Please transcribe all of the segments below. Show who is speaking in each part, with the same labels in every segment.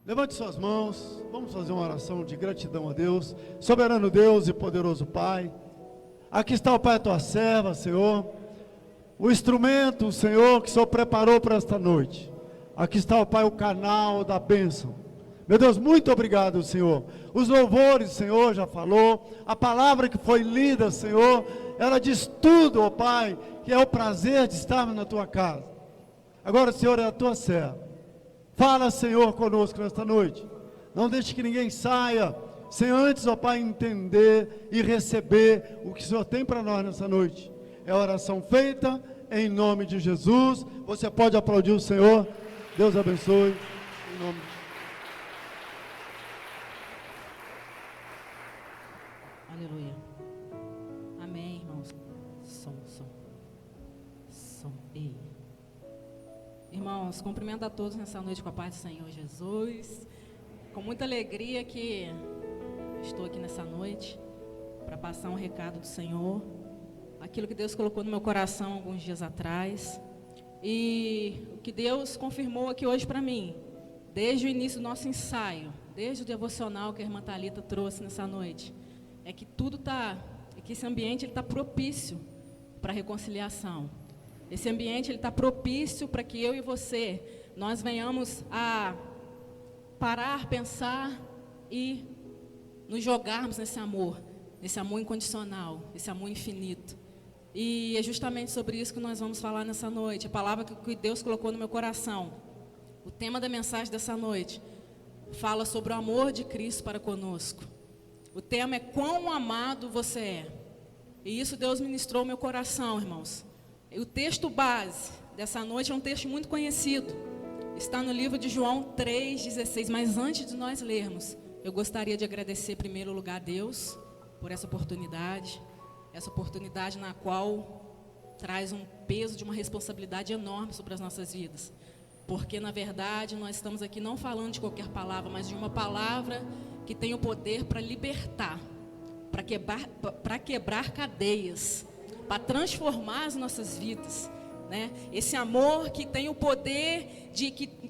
Speaker 1: Levante suas mãos, vamos fazer uma oração de gratidão a Deus. Soberano Deus e poderoso Pai, aqui está o Pai, a tua serva, Senhor, o instrumento, Senhor, que o Senhor preparou para esta noite. Aqui está, o Pai, o canal da bênção. Meu Deus, muito obrigado, Senhor. Os louvores, Senhor, já falou, a palavra que foi lida, Senhor, ela diz tudo, ó Pai, que é o prazer de estarmos na tua casa. Agora, Senhor, é a tua serva. Fala, Senhor, conosco nesta noite. Não deixe que ninguém saia sem antes, ó Pai, entender e receber o que o Senhor tem para nós nessa noite. É a oração feita em nome de Jesus. Você pode aplaudir o Senhor. Deus abençoe. Em nome de...
Speaker 2: Aleluia. Amém, irmãos. Som. Ei. Irmãos, cumprimento a todos nessa noite com a paz do Senhor Jesus. Com muita alegria que estou aqui nessa noite para passar um recado do Senhor. Aquilo que Deus colocou no meu coração alguns dias atrás. E o que Deus confirmou aqui hoje para mim, desde o início do nosso ensaio, desde o devocional que a irmã Thalita trouxe nessa noite, é que que esse ambiente está propício para a reconciliação. Esse ambiente está propício para que eu e você, nós venhamos a parar, pensar e nos jogarmos nesse amor incondicional, esse amor infinito. E é justamente sobre isso que nós vamos falar nessa noite. A palavra que Deus colocou no meu coração. O tema da mensagem dessa noite fala sobre o amor de Cristo para conosco. O tema é quão amado você é. E isso Deus ministrou no meu coração, irmãos. E o texto base dessa noite é um texto muito conhecido. Está no livro de João 3,16. Mas antes de nós lermos, eu gostaria de agradecer em primeiro lugar a Deus por essa oportunidade na qual traz um peso de uma responsabilidade enorme sobre as nossas vidas. Porque, na verdade, nós estamos aqui não falando de qualquer palavra, mas de uma palavra que tem o poder para libertar, para quebrar cadeias, para transformar as nossas vidas, né? Esse amor que tem o poder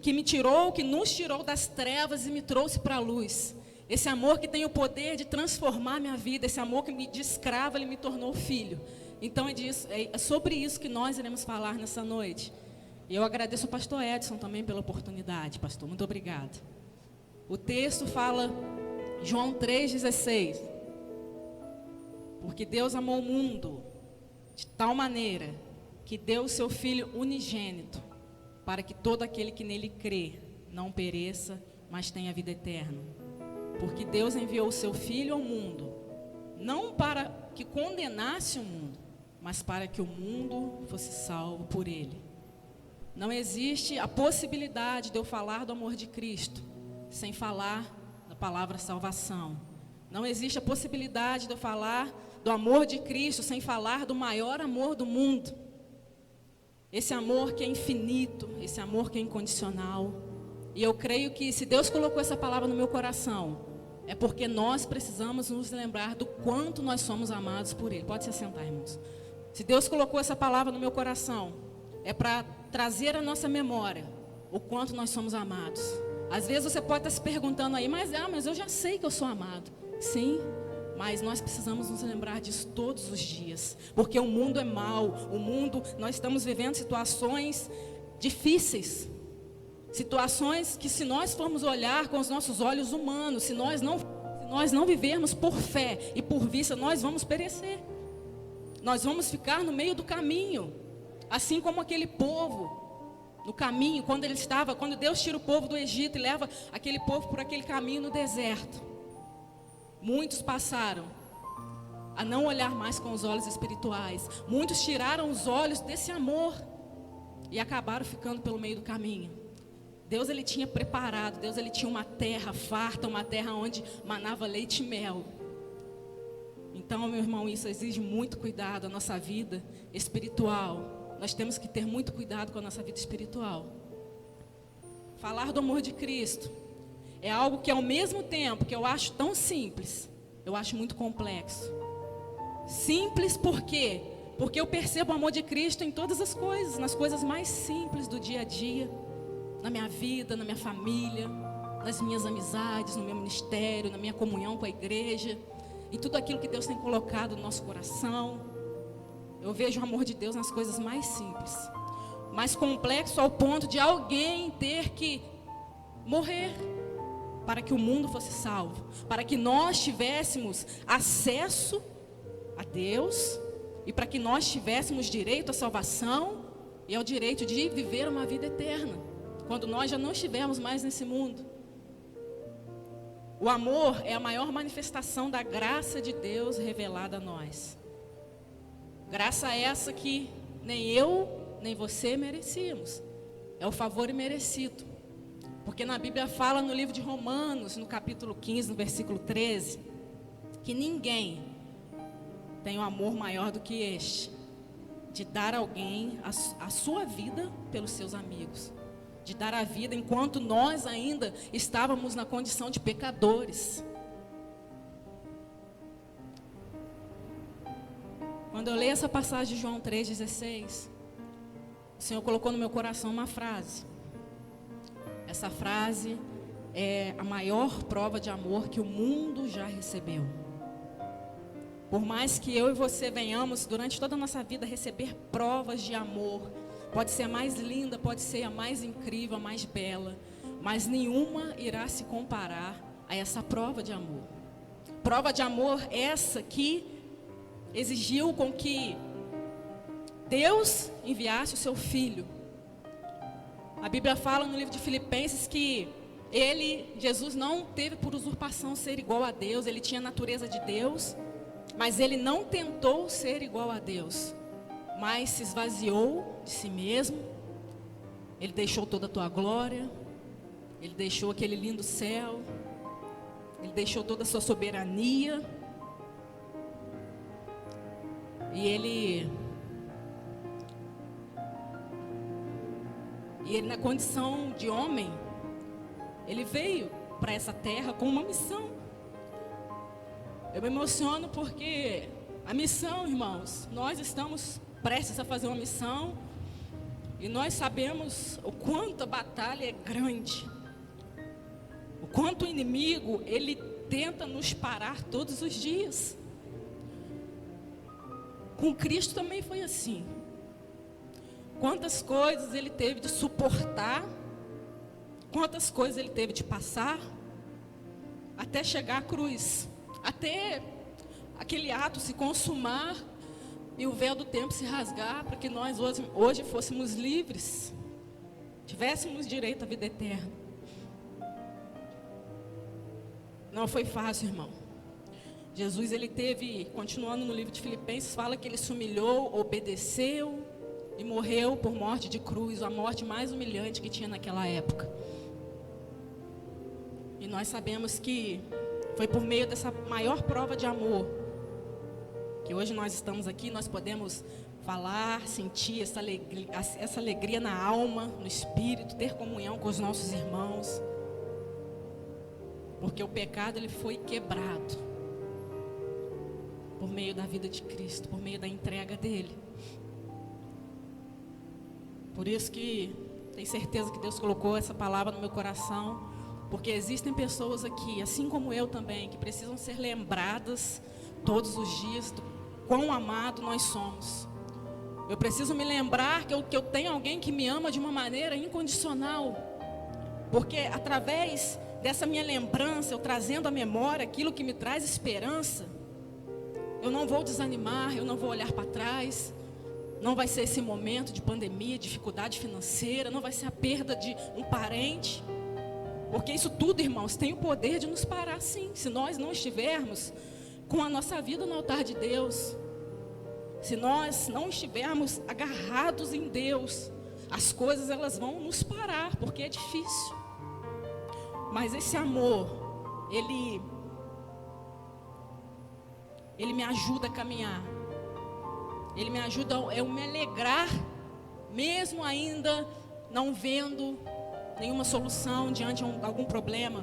Speaker 2: que me tirou, que nos tirou das trevas e me trouxe para a luz. Esse amor que tem o poder de transformar minha vida, esse amor que me de escravo, ele me tornou filho. Então é sobre isso que nós iremos falar nessa noite. E eu agradeço ao pastor Edson também pela oportunidade, pastor, muito obrigado. O texto fala, João 3,16. Porque Deus amou o mundo de tal maneira que deu o seu Filho unigênito, para que todo aquele que nele crê não pereça, mas tenha vida eterna. Porque Deus enviou o seu Filho ao mundo, não para que condenasse o mundo, mas para que o mundo fosse salvo por ele. Não existe a possibilidade de eu falar do amor de Cristo sem falar da palavra salvação. Não existe a possibilidade de eu falar do amor de Cristo sem falar do maior amor do mundo. Esse amor que é infinito, esse amor que é incondicional. E eu creio que se Deus colocou essa palavra no meu coração, é porque nós precisamos nos lembrar do quanto nós somos amados por Ele. Pode se assentar, irmãos. Se Deus colocou essa palavra no meu coração, é para trazer à nossa memória o quanto nós somos amados. Às vezes você pode estar se perguntando aí, mas eu já sei que eu sou amado. Sim, mas nós precisamos nos lembrar disso todos os dias. Porque o mundo é mau, nós estamos vivendo situações difíceis. Situações que, se nós formos olhar com os nossos olhos humanos, se nós não vivermos por fé e por vista, nós vamos perecer. Nós vamos ficar no meio do caminho, assim como aquele povo no caminho, quando Deus tira o povo do Egito e leva aquele povo por aquele caminho no deserto. Muitos passaram a não olhar mais com os olhos espirituais. Muitos tiraram os olhos desse amor e acabaram ficando pelo meio do caminho. Deus, ele tinha preparado, Deus, ele tinha uma terra farta, uma terra onde manava leite e mel. Então, meu irmão, isso exige muito cuidado, a nossa vida espiritual. Nós temos que ter muito cuidado com a nossa vida espiritual. Falar do amor de Cristo é algo que, ao mesmo tempo que eu acho tão simples, eu acho muito complexo. Simples por quê? Porque eu percebo o amor de Cristo em todas as coisas, nas coisas mais simples do dia a dia, na minha vida, na minha família, nas minhas amizades, no meu ministério, na minha comunhão com a igreja, em tudo aquilo que Deus tem colocado no nosso coração. Eu vejo o amor de Deus nas coisas mais simples, mais complexo ao ponto de alguém ter que morrer para que o mundo fosse salvo, para que nós tivéssemos acesso a Deus e para que nós tivéssemos direito à salvação e ao direito de viver uma vida eterna, quando nós já não estivermos mais nesse mundo. O amor é a maior manifestação da graça de Deus revelada a nós. Graça essa que nem eu, nem você merecíamos. É o favor imerecido. Porque na Bíblia fala no livro de Romanos, no capítulo 15, no versículo 13, que ninguém tem um amor maior do que este, de dar a alguém a sua vida pelos seus amigos. De dar a vida enquanto nós ainda estávamos na condição de pecadores. Quando eu leio essa passagem de João 3,16, o Senhor colocou no meu coração uma frase. Essa frase é a maior prova de amor que o mundo já recebeu. Por mais que eu e você venhamos durante toda a nossa vida receber provas de amor, pode ser a mais linda, pode ser a mais incrível, a mais bela, mas nenhuma irá se comparar a essa prova de amor. Prova de amor essa que exigiu com que Deus enviasse o seu Filho. A Bíblia fala no livro de Filipenses que Jesus não teve por usurpação ser igual a Deus, ele tinha a natureza de Deus, mas ele não tentou ser igual a Deus, mas se esvaziou de si mesmo. Ele deixou toda a tua glória, ele deixou aquele lindo céu, ele deixou toda a sua soberania, e ele na condição de homem, ele veio para essa terra com uma missão. Eu me emociono porque a missão, irmãos, nós estamos prestes a fazer uma missão e nós sabemos o quanto a batalha é grande, o quanto o inimigo, ele tenta nos parar todos os dias. Com Cristo também foi assim. Quantas coisas ele teve de suportar, quantas coisas ele teve de passar, até chegar à cruz, até aquele ato se consumar e o véu do tempo se rasgar, para que nós hoje fôssemos livres, tivéssemos direito à vida eterna. Não foi fácil, irmão. Jesus, ele teve, continuando no livro de Filipenses, fala que ele se humilhou, obedeceu e morreu por morte de cruz, a morte mais humilhante que tinha naquela época. E nós sabemos que foi por meio dessa maior prova de amor que hoje nós estamos aqui, nós podemos falar, sentir essa alegria na alma, no espírito, ter comunhão com os nossos irmãos. Porque o pecado, ele foi quebrado por meio da vida de Cristo, por meio da entrega dele. Por isso que tenho certeza que Deus colocou essa palavra no meu coração, porque existem pessoas aqui, assim como eu também, que precisam ser lembradas todos os dias do quão amado nós somos. Eu preciso me lembrar que eu tenho alguém que me ama de uma maneira incondicional, porque através dessa minha lembrança, eu trazendo à memória aquilo que me traz esperança, eu não vou desanimar, eu não vou olhar para trás. Não vai ser esse momento de pandemia, dificuldade financeira, não vai ser a perda de um parente, porque isso tudo, irmãos, tem o poder de nos parar sim, se nós não estivermos com a nossa vida no altar de Deus, se nós não estivermos agarrados em Deus, as coisas elas vão nos parar, porque é difícil. Mas esse amor, ele me ajuda a caminhar. Ele me ajuda a eu me alegrar, mesmo ainda não vendo nenhuma solução diante de algum problema.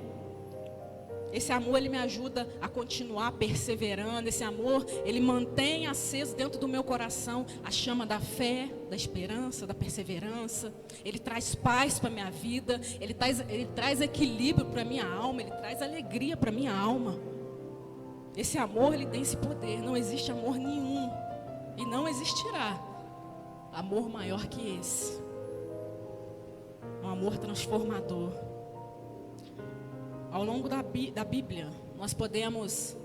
Speaker 2: Esse amor, ele me ajuda a continuar perseverando. Esse amor, ele mantém aceso dentro do meu coração a chama da fé, da esperança, da perseverança. Ele traz paz para a minha vida. Ele traz equilíbrio para a minha alma. Ele traz alegria para a minha alma. Esse amor, ele tem esse poder. Não existe amor nenhum. E não existirá amor maior que esse. Um amor transformador. Ao longo da Bíblia, nós podemos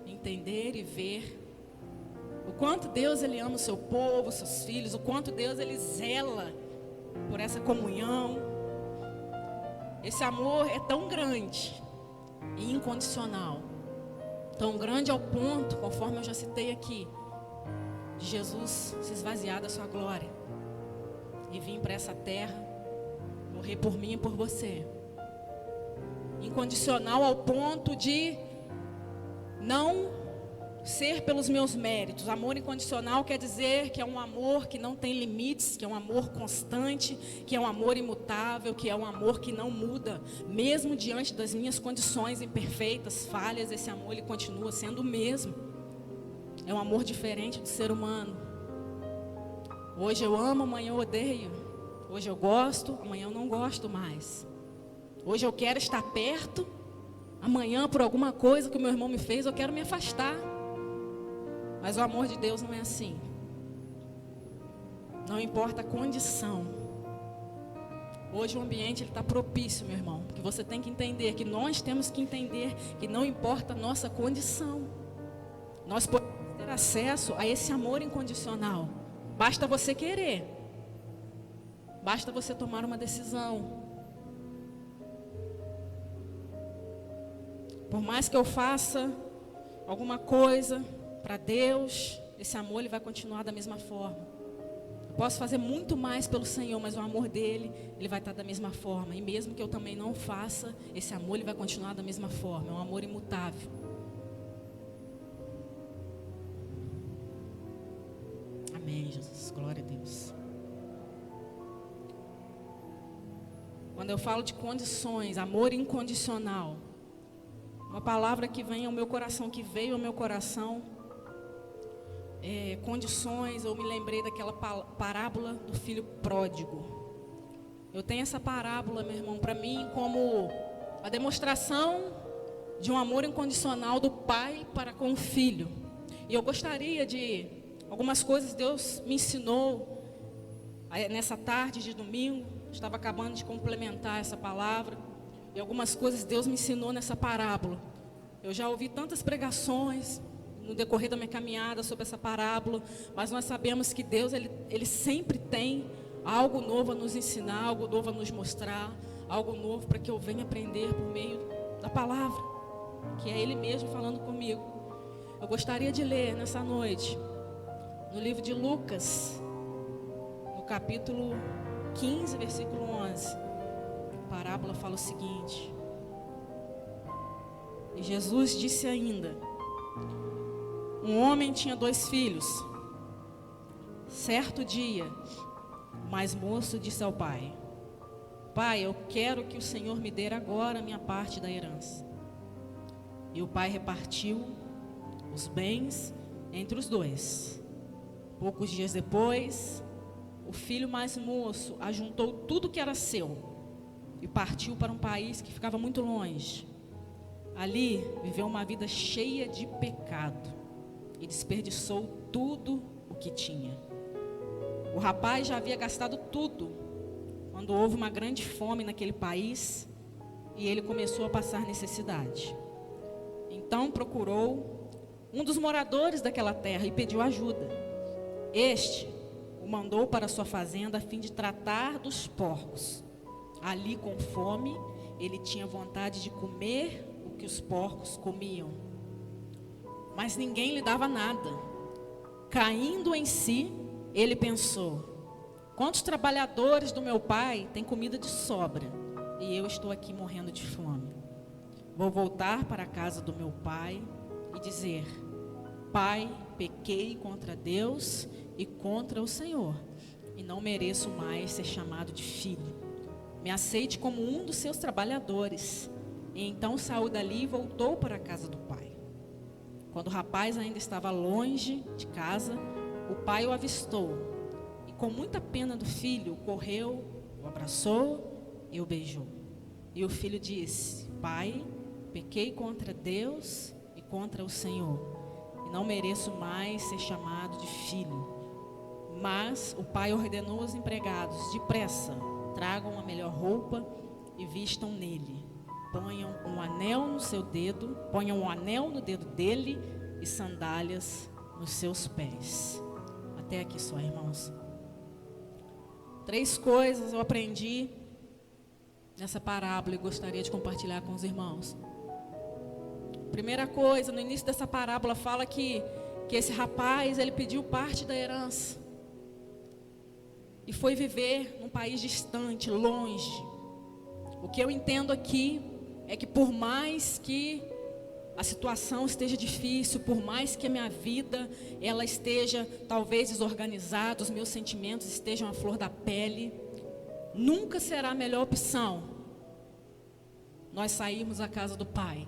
Speaker 2: entender e ver o quanto Deus, ele ama o seu povo, seus filhos, o quanto Deus, ele zela por essa comunhão. Esse amor é tão grande e incondicional, tão grande ao ponto, conforme eu já citei aqui, de Jesus se esvaziar da sua glória e vir para essa terra, morrer por mim e por você. Incondicional ao ponto de não ser pelos meus méritos. Amor incondicional quer dizer que é um amor que não tem limites, que é um amor constante, que é um amor imutável, que é um amor que não muda. Mesmo diante das minhas condições imperfeitas, falhas, esse amor, ele continua sendo o mesmo. É um amor diferente do ser humano. Hoje eu amo, amanhã eu odeio. Hoje eu gosto, amanhã eu não gosto mais. Hoje eu quero estar perto, amanhã por alguma coisa que o meu irmão me fez, eu quero me afastar. Mas o amor de Deus não é assim. Não importa a condição. Hoje o ambiente está propício, meu irmão. Que você tem que entender, que nós temos que entender que não importa a nossa condição. Nós podemos ter acesso a esse amor incondicional. Basta você querer. Basta você tomar uma decisão. Por mais que eu faça alguma coisa para Deus, esse amor, ele vai continuar da mesma forma. Eu posso fazer muito mais pelo Senhor, mas o amor dele, ele vai estar da mesma forma. E mesmo que eu também não faça, esse amor, ele vai continuar da mesma forma. É um amor imutável. Amém, Jesus. Glória a Deus. Quando eu falo de condições, amor incondicional, uma palavra que vem ao meu coração, que veio ao meu coração, condições, eu me lembrei daquela parábola do filho pródigo. Eu tenho essa parábola, meu irmão, para mim como a demonstração de um amor incondicional do pai para com o filho. E eu gostaria de, algumas coisas Deus me ensinou nessa tarde de domingo, estava acabando de complementar essa palavra. E algumas coisas Deus me ensinou nessa parábola. Eu já ouvi tantas pregações no decorrer da minha caminhada sobre essa parábola, mas nós sabemos que Deus, ele sempre tem algo novo a nos ensinar, algo novo a nos mostrar, algo novo para que eu venha aprender por meio da palavra, que é Ele mesmo falando comigo. Eu gostaria de ler nessa noite, no livro de Lucas, no capítulo 15, versículo 11. A parábola fala o seguinte: e Jesus disse ainda: um homem tinha 2 filhos. Certo dia, o mais moço disse ao pai: pai, eu quero que o Senhor me dê agora a minha parte da herança. E o pai repartiu os bens entre os 2. Poucos dias depois, o filho mais moço ajuntou tudo que era seu e partiu para um país que ficava muito longe. Ali viveu uma vida cheia de pecado e desperdiçou tudo o que tinha. O rapaz já havia gastado tudo quando houve uma grande fome naquele país e ele começou a passar necessidade. Então procurou um dos moradores daquela terra e pediu ajuda. Este o mandou para sua fazenda a fim de tratar dos porcos. Ali, com fome, ele tinha vontade de comer o que os porcos comiam. Mas ninguém lhe dava nada. Caindo em si, ele pensou: quantos trabalhadores do meu pai têm comida de sobra e eu estou aqui morrendo de fome? Vou voltar para a casa do meu pai e dizer: pai, pequei contra Deus e contra o Senhor, e não mereço mais ser chamado de filho. Me aceite como um dos seus trabalhadores. E então saiu dali e voltou para a casa do pai. Quando o rapaz ainda estava longe de casa, o pai o avistou. E com muita pena do filho, correu, o abraçou e o beijou. E o filho disse: Pai, pequei contra Deus e contra o Senhor, e não mereço mais ser chamado de filho. Mas o pai ordenou aos empregados: depressa, tragam a melhor roupa e vistam nele. Ponham um anel no dedo dele e sandálias nos seus pés. Até aqui só, irmãos. 3 coisas eu aprendi nessa parábola e gostaria de compartilhar com os irmãos. Primeira coisa, no início dessa parábola fala que esse rapaz, ele pediu parte da herança e foi viver num país distante, longe. O que eu entendo aqui é que por mais que a situação esteja difícil, por mais que a minha vida ela esteja talvez desorganizada, os meus sentimentos estejam à flor da pele, nunca será a melhor opção nós sairmos da casa do Pai.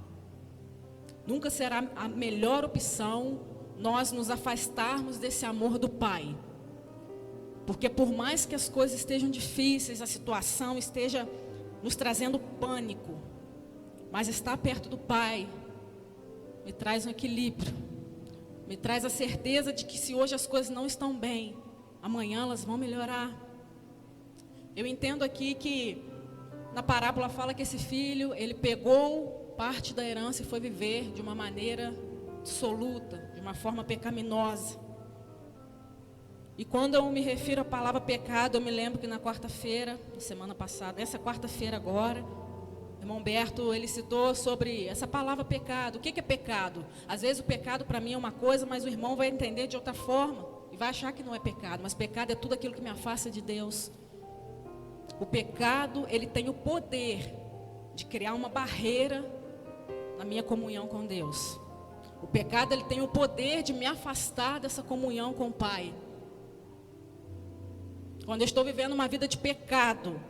Speaker 2: Nunca será a melhor opção nós nos afastarmos desse amor do Pai. Porque por mais que as coisas estejam difíceis, a situação esteja nos trazendo pânico, mas estar perto do Pai me traz um equilíbrio, me traz a certeza de que se hoje as coisas não estão bem, amanhã elas vão melhorar. Eu entendo aqui que na parábola fala que esse filho, ele pegou parte da herança e foi viver de uma maneira dissoluta, de uma forma pecaminosa. E quando eu me refiro à palavra pecado, eu me lembro que na quarta-feira, na semana passada, essa quarta-feira agora, o irmão Humberto, ele citou sobre essa palavra pecado. O que é pecado? Às vezes o pecado para mim é uma coisa, mas o irmão vai entender de outra forma e vai achar que não é pecado. Mas pecado é tudo aquilo que me afasta de Deus. O pecado, ele tem o poder de criar uma barreira na minha comunhão com Deus. O pecado, ele tem o poder de me afastar dessa comunhão com o Pai. Quando eu estou vivendo uma vida de pecado,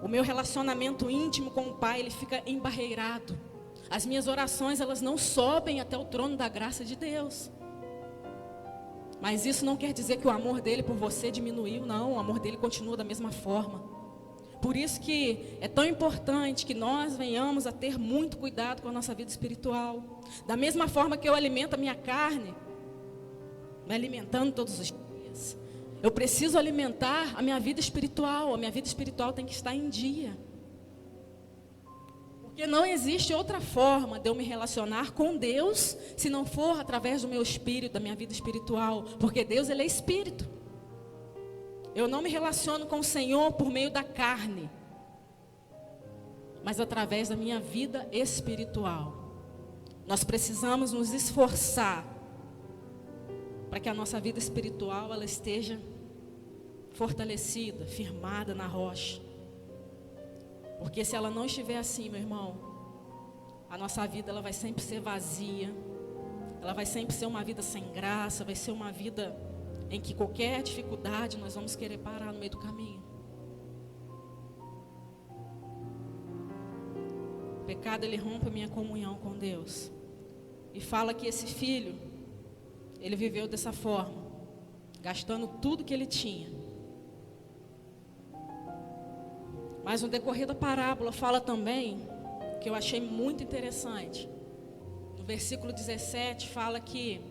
Speaker 2: o meu relacionamento íntimo com o Pai, ele fica embarreirado. As minhas orações, elas não sobem até o trono da graça de Deus. Mas isso não quer dizer que o amor dele por você diminuiu, não. O amor dele continua da mesma forma. Por isso que é tão importante que nós venhamos a ter muito cuidado com a nossa vida espiritual. Da mesma forma que eu alimento a minha carne, me alimentando todos os dias, eu preciso alimentar a minha vida espiritual. A minha vida espiritual tem que estar em dia. Porque não existe outra forma de eu me relacionar com Deus se não for através do meu espírito, da minha vida espiritual. Porque Deus, ele é espírito. Eu não me relaciono com o Senhor por meio da carne, mas através da minha vida espiritual. Nós precisamos nos esforçar para que a nossa vida espiritual ela esteja fortalecida, firmada na rocha. Porque se ela não estiver assim, meu irmão, a nossa vida ela vai sempre ser vazia. Ela vai sempre ser uma vida sem graça, vai ser uma vida em que qualquer dificuldade nós vamos querer parar no meio do caminho. O pecado ele rompe a minha comunhão com Deus. E fala que esse filho, ele viveu dessa forma, gastando tudo que ele tinha. Mas no decorrer da parábola fala também, que eu achei muito interessante. No versículo 17 fala que,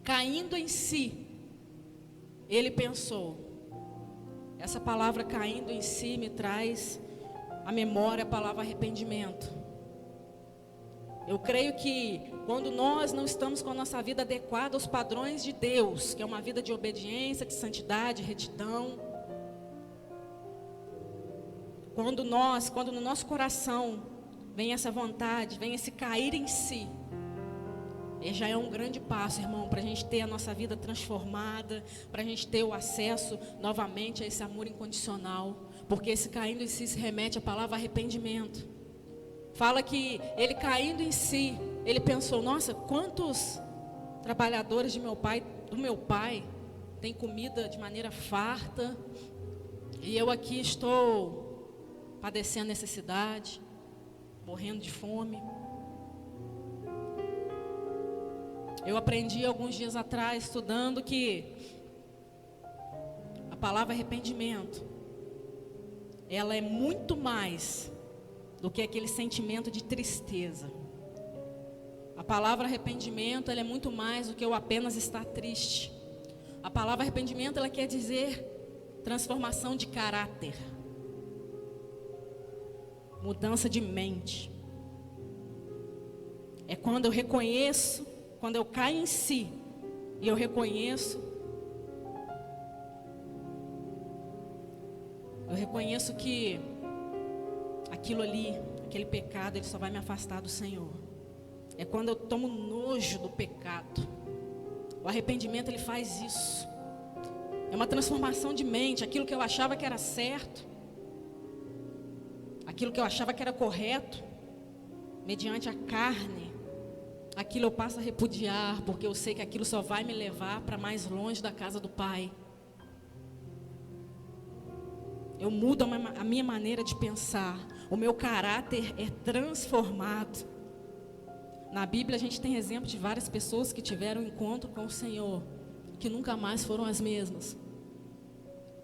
Speaker 2: caindo em si, ele pensou. Essa palavra caindo em si me traz à memória a palavra arrependimento. Eu creio que quando nós não estamos com a nossa vida adequada aos padrões de Deus, que é uma vida de obediência, de santidade, retidão, quando no nosso coração vem essa vontade, vem esse cair em si, já é um grande passo, irmão, para a gente ter a nossa vida transformada, para a gente ter o acesso novamente a esse amor incondicional, porque esse caindo em si se remete à palavra arrependimento. Fala que ele caindo em si, ele pensou, nossa, quantos trabalhadores do meu pai têm comida de maneira farta, e eu aqui estou padecendo necessidade. morrendo de fome. Eu aprendi alguns dias atrás, estudando, que a palavra arrependimento, ela é muito mais do que aquele sentimento de tristeza. A palavra arrependimento, ela é muito mais do que eu apenas estar triste. A palavra arrependimento, ela quer dizer transformação de caráter, mudança de mente. É quando eu reconheço, quando eu caio em si e eu reconheço que aquilo ali, aquele pecado, ele só vai me afastar do Senhor. É quando eu tomo nojo do pecado. O arrependimento, ele faz isso. É uma transformação de mente. Aquilo que eu achava que era certo, aquilo que eu achava que era correto, mediante a carne, aquilo eu passo a repudiar, porque eu sei que aquilo só vai me levar para mais longe da casa do Pai. Eu mudo a minha maneira de pensar. O meu caráter é transformado. Na Bíblia a gente tem exemplo de várias pessoas que tiveram um encontro com o Senhor, que nunca mais foram as mesmas.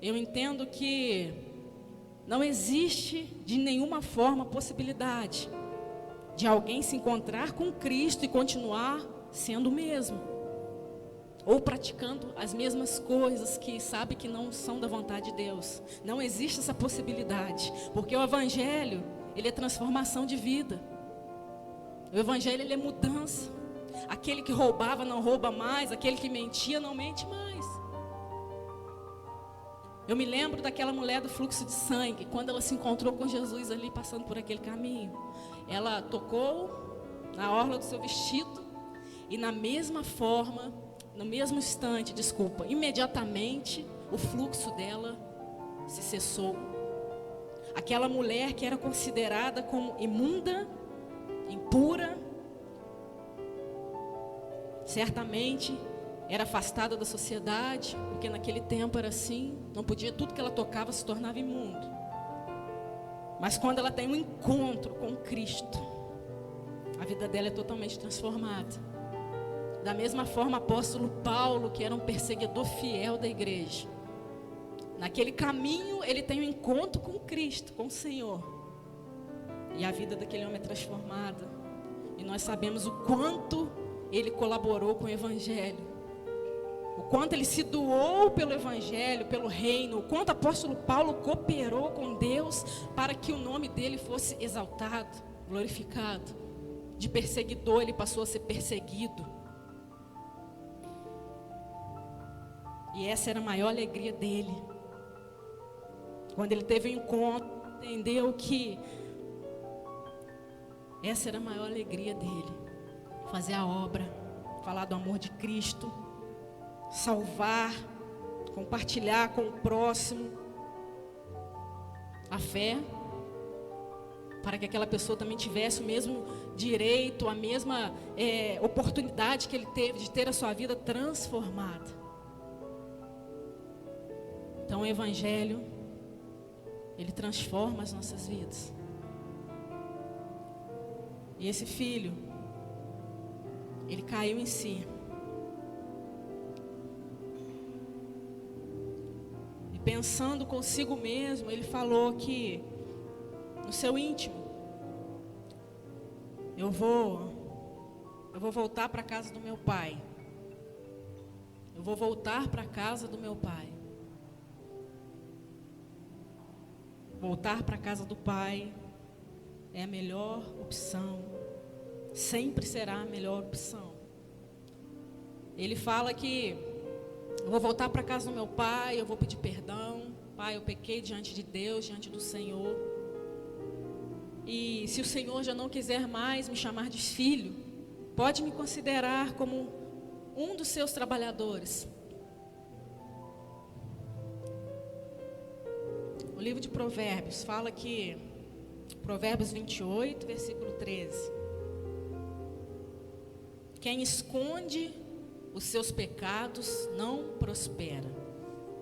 Speaker 2: Eu entendo que não existe de nenhuma forma a possibilidade de alguém se encontrar com Cristo e continuar sendo o mesmo, ou praticando as mesmas coisas que sabe que não são da vontade de Deus. Não existe essa possibilidade, porque o Evangelho, ele é transformação de vida. O Evangelho, ele é mudança. Aquele que roubava não rouba mais, aquele que mentia não mente mais. Eu me lembro daquela mulher do fluxo de sangue, quando ela se encontrou com Jesus ali, passando por aquele caminho. Ela tocou na orla do seu vestido e na mesma forma, no mesmo instante, imediatamente o fluxo dela se cessou. Aquela mulher que era considerada como imunda, impura, certamente era afastada da sociedade, porque naquele tempo era assim, não podia, tudo que ela tocava se tornava imundo. Mas quando ela tem um encontro com Cristo, a vida dela é totalmente transformada. Da mesma forma, o apóstolo Paulo, que era um perseguidor fiel da igreja, naquele caminho ele tem um encontro com Cristo, com o Senhor, e a vida daquele homem é transformada. E nós sabemos o quanto ele colaborou com o Evangelho, o quanto ele se doou pelo Evangelho, pelo reino, o quanto o apóstolo Paulo cooperou com Deus para que o nome dele fosse exaltado, glorificado. De perseguidor ele passou a ser perseguido. E essa era a maior alegria dele. Quando ele teve um encontro, entendeu que essa era a maior alegria dele. Fazer a obra, falar do amor de Cristo, salvar, compartilhar com o próximo a fé, para que aquela pessoa também tivesse o mesmo direito, a mesma oportunidade que ele teve de ter a sua vida transformada. Então o Evangelho, ele transforma as nossas vidas. E esse filho, ele caiu em si. E pensando consigo mesmo, ele falou que no seu íntimo, eu vou voltar para a casa do meu pai. Eu vou voltar para a casa do meu pai. Voltar para a casa do pai é a melhor opção. Sempre será a melhor opção. Ele fala que eu vou voltar para a casa do meu pai, eu vou pedir perdão. Pai, eu pequei diante de Deus, diante do Senhor. E se o Senhor já não quiser mais me chamar de filho, pode me considerar como um dos seus trabalhadores. O livro de Provérbios fala que, Provérbios 28, versículo 13. Quem esconde os seus pecados não prospera.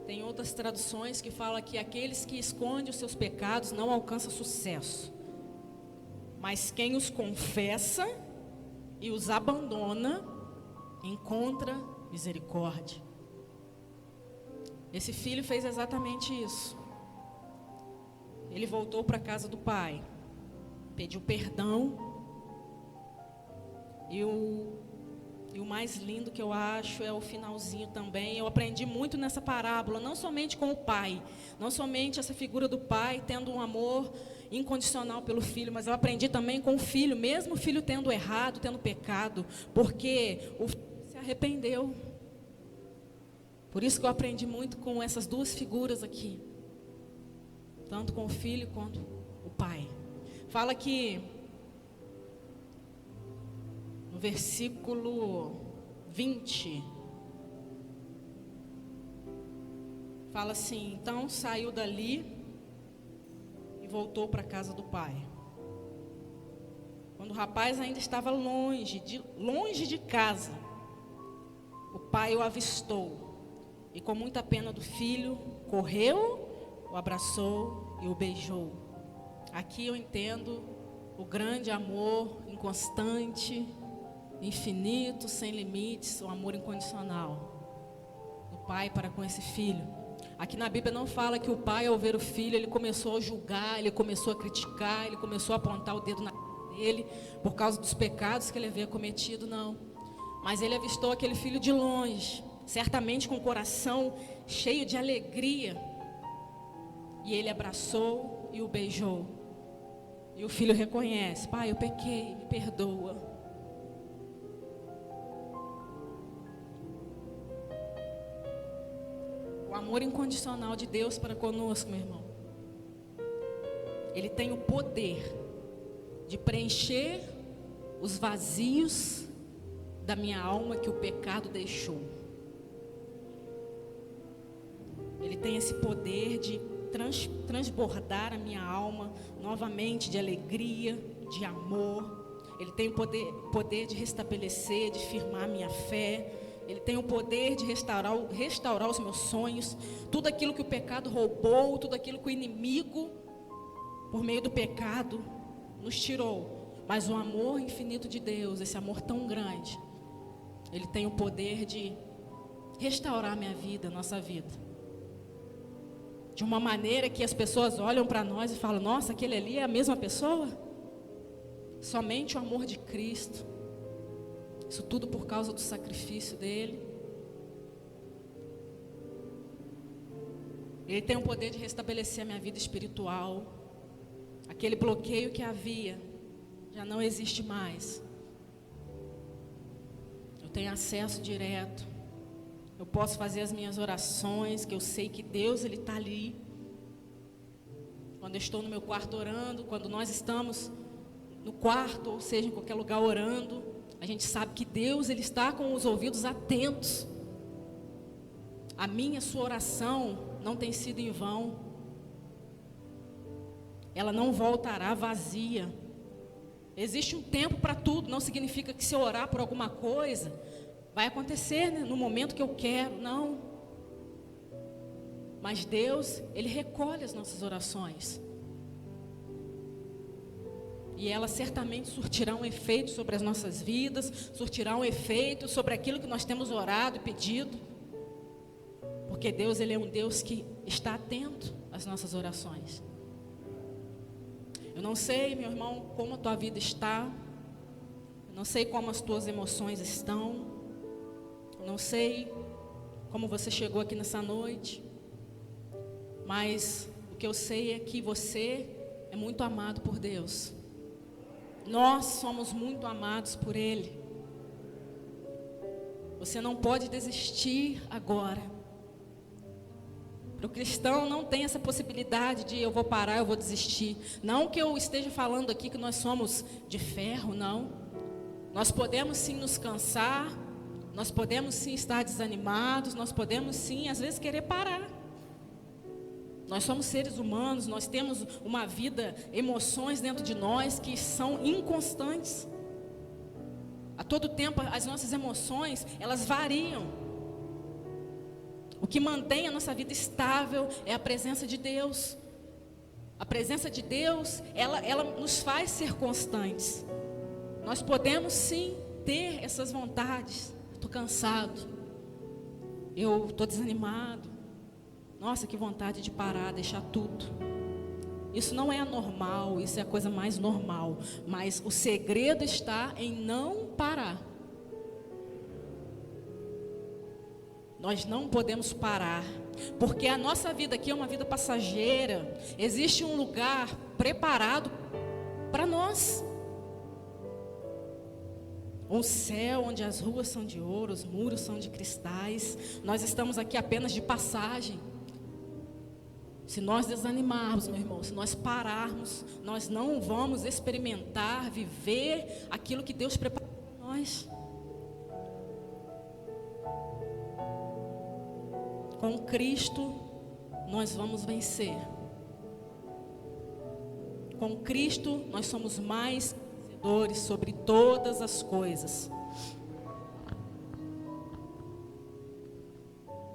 Speaker 2: Tem outras traduções que falam que aqueles que escondem os seus pecados não alcançam sucesso. mas quem os confessa e os abandona, encontra misericórdia. Esse filho fez exatamente isso. Ele voltou para a casa do pai, pediu perdão, e o mais lindo que eu acho é o finalzinho também. Eu aprendi muito nessa parábola, não somente com o pai, não somente essa figura do pai tendo um amor incondicional pelo filho, mas eu aprendi também com o filho, mesmo o filho tendo errado, tendo pecado, porque o filho se arrependeu. Por isso que eu aprendi muito com essas duas figuras aqui, tanto com o filho quanto o pai. Fala que no versículo 20, fala assim: então saiu dali e voltou para a casa do pai. Quando o rapaz ainda estava longe de casa, o pai o avistou e, com muita pena do filho, correu, o abraçou e o beijou. Aqui eu entendo o grande amor inconstante, infinito, sem limites, o amor incondicional do pai para com esse filho. Aqui na Bíblia não fala que o pai, ao ver o filho, ele começou a julgar, ele começou a criticar, ele começou a apontar o dedo na cara dele por causa dos pecados que ele havia cometido, não. Mas ele avistou aquele filho de longe, certamente com o coração cheio de alegria, e ele abraçou e o beijou. E o filho reconhece: pai, eu pequei, me perdoa. O amor incondicional de Deus para conosco, meu irmão, ele tem o poder de preencher os vazios da minha alma que o pecado deixou. Ele tem esse poder de transbordar a minha alma novamente de alegria, de amor. Ele tem o poder de restabelecer, de firmar minha fé. Ele tem o poder de restaurar os meus sonhos. Tudo aquilo que o pecado roubou, tudo aquilo que o inimigo, por meio do pecado, nos tirou. Mas o amor infinito de Deus, esse amor tão grande, ele tem o poder de restaurar minha vida, nossa vida, de uma maneira que as pessoas olham para nós e falam: nossa, aquele ali é a mesma pessoa? Somente o amor de Cristo. Isso tudo por causa do sacrifício dele. Ele tem o poder de restabelecer a minha vida espiritual. Aquele bloqueio que havia já não existe mais. Eu tenho acesso direto. Eu posso fazer as minhas orações, que eu sei que Deus, ele está ali. Quando eu estou no meu quarto orando, quando nós estamos no quarto, ou seja, em qualquer lugar orando, a gente sabe que Deus, ele está com os ouvidos atentos. A minha, a sua oração não tem sido em vão. Ela não voltará vazia. Existe um tempo para tudo, não significa que se eu orar por alguma coisa vai acontecer, né, no momento que eu quero, não. Mas Deus, ele recolhe as nossas orações. E elas certamente surtirão efeito sobre as nossas vidas, surtirão efeito sobre aquilo que nós temos orado e pedido. Porque Deus, ele é um Deus que está atento às nossas orações. Eu não sei, meu irmão, como a tua vida está. Eu não sei como as tuas emoções estão. Não sei como você chegou aqui nessa noite, mas o que eu sei é que você é muito amado por Deus. Nós somos muito amados por Ele. Você não pode desistir agora. Para o cristão não tem essa possibilidade de eu vou parar, eu vou desistir. Não que eu esteja falando aqui que nós somos de ferro, não. Nós podemos sim nos cansar. Nós podemos sim estar desanimados, nós podemos sim, às vezes, querer parar. Nós somos seres humanos, nós temos uma vida, emoções dentro de nós que são inconstantes. A todo tempo, as nossas emoções, elas variam. O que mantém a nossa vida estável é a presença de Deus. A presença de Deus, ela nos faz ser constantes. Nós podemos sim ter essas vontades. Estou cansado, eu estou desanimado. Nossa, que vontade de parar, deixar tudo. Isso não é anormal, isso é a coisa mais normal. Mas o segredo está em não parar. Nós não podemos parar, porque a nossa vida aqui é uma vida passageira. Existe um lugar preparado para nós. Um céu onde as ruas são de ouro, os muros são de cristais. Nós estamos aqui apenas de passagem. Se nós desanimarmos, meu irmão, se nós pararmos, nós não vamos experimentar, viver aquilo que Deus preparou para nós. Com Cristo, nós vamos vencer. Com Cristo, nós somos mais vencedores sobre todas as coisas.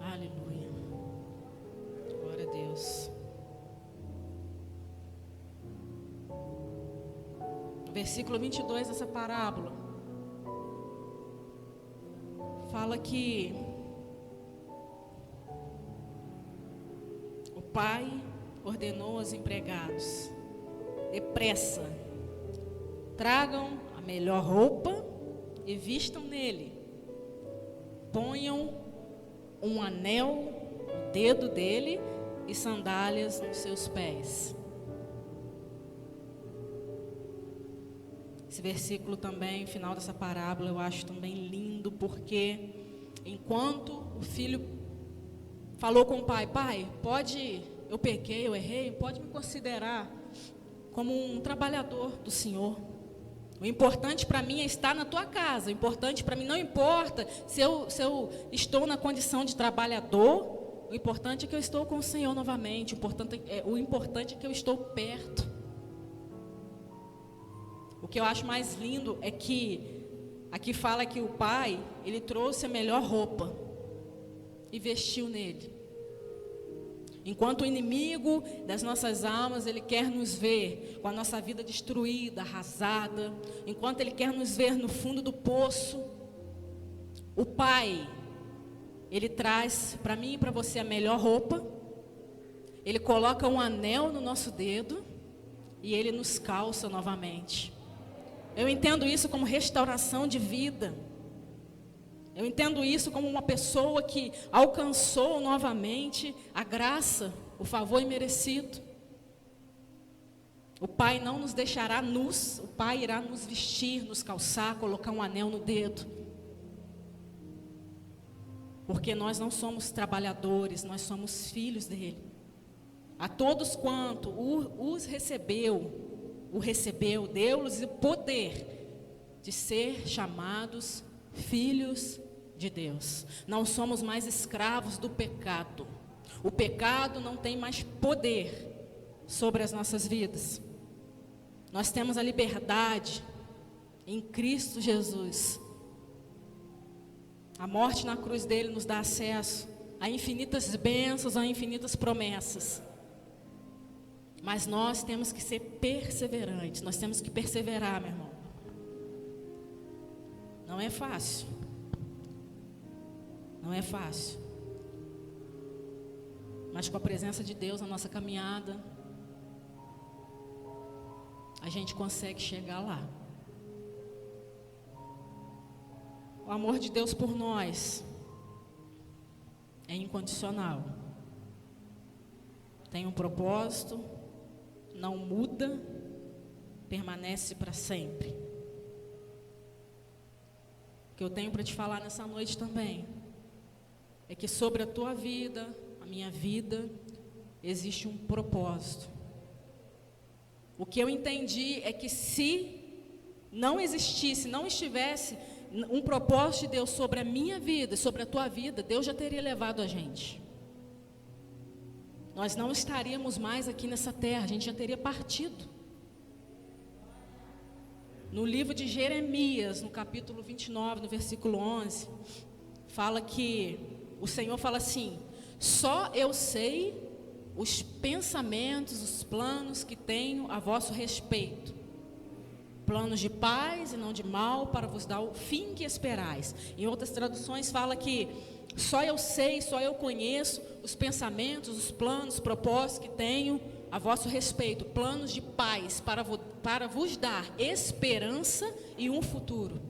Speaker 2: Aleluia. Glória a Deus. No versículo 22 dessa parábola, fala que o pai ordenou aos empregados: depressa, tragam a melhor roupa e vistam nele. Ponham um anel no dedo dele e sandálias nos seus pés. Esse versículo também, final dessa parábola, eu acho também lindo, porque enquanto o filho falou com o pai: pai, eu pequei, eu errei, pode me considerar como um trabalhador do Senhor. O importante para mim é estar na tua casa. O importante para mim, não importa se eu estou na condição de trabalhador, o importante é que eu estou com o Senhor novamente. O importante é que eu estou perto. O que eu acho mais lindo é que aqui fala que o pai, ele trouxe a melhor roupa e vestiu nele. Enquanto o inimigo das nossas almas, ele quer nos ver com a nossa vida destruída, arrasada, enquanto ele quer nos ver no fundo do poço, o pai, ele traz para mim e para você a melhor roupa, ele coloca um anel no nosso dedo e ele nos calça novamente. Eu entendo isso como restauração de vida. Eu entendo isso como uma pessoa que alcançou novamente a graça, o favor imerecido. O Pai não nos deixará nus, o Pai irá nos vestir, nos calçar, colocar um anel no dedo. Porque nós não somos trabalhadores, nós somos filhos dele. A todos quanto o recebeu, deu-lhes o poder de ser chamados filhos de Deus. Não somos mais escravos do pecado. O pecado não tem mais poder sobre as nossas vidas. Nós temos a liberdade em Cristo Jesus. A morte na cruz dele nos dá acesso a infinitas bênçãos, a infinitas promessas. Mas nós temos que ser perseverantes, nós temos que perseverar, meu irmão. Não é fácil. Não é fácil. Mas com a presença de Deus na nossa caminhada, a gente consegue chegar lá. O amor de Deus por nós é incondicional. Tem um propósito, não muda, permanece para sempre. O que eu tenho para te falar nessa noite também é que sobre a tua vida, a minha vida, existe um propósito. O que eu entendi é que se não existisse, não estivesse um propósito de Deus sobre a minha vida, sobre a tua vida, Deus já teria levado a gente. Nós não estaríamos mais aqui nessa terra, a gente já teria partido. No livro de Jeremias, no capítulo 29, no versículo 11, fala que o Senhor fala assim: só eu sei os pensamentos, os planos que tenho a vosso respeito. Planos de paz e não de mal, para vos dar o fim que esperais. Em outras traduções fala que só eu sei, só eu conheço os pensamentos, os planos, os propósitos que tenho a vosso respeito. Planos de paz, para vos dar esperança e um futuro.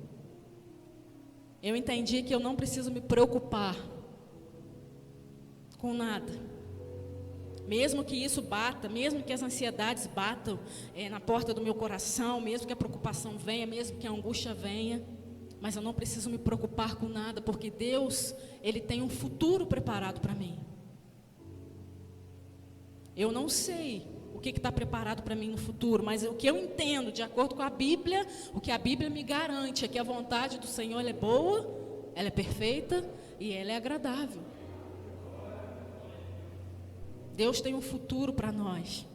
Speaker 2: Eu entendi que eu não preciso me preocupar com nada. Mesmo que isso bata, mesmo que as ansiedades batam na porta do meu coração, mesmo que a preocupação venha, mesmo que a angústia venha, mas eu não preciso me preocupar com nada, porque Deus, Ele tem um futuro preparado para mim. Eu não sei o que está preparado para mim no futuro, mas o que eu entendo, de acordo com a Bíblia, o que a Bíblia me garante é que a vontade do Senhor ela é boa, ela é perfeita e ela é agradável. Deus tem um futuro para nós.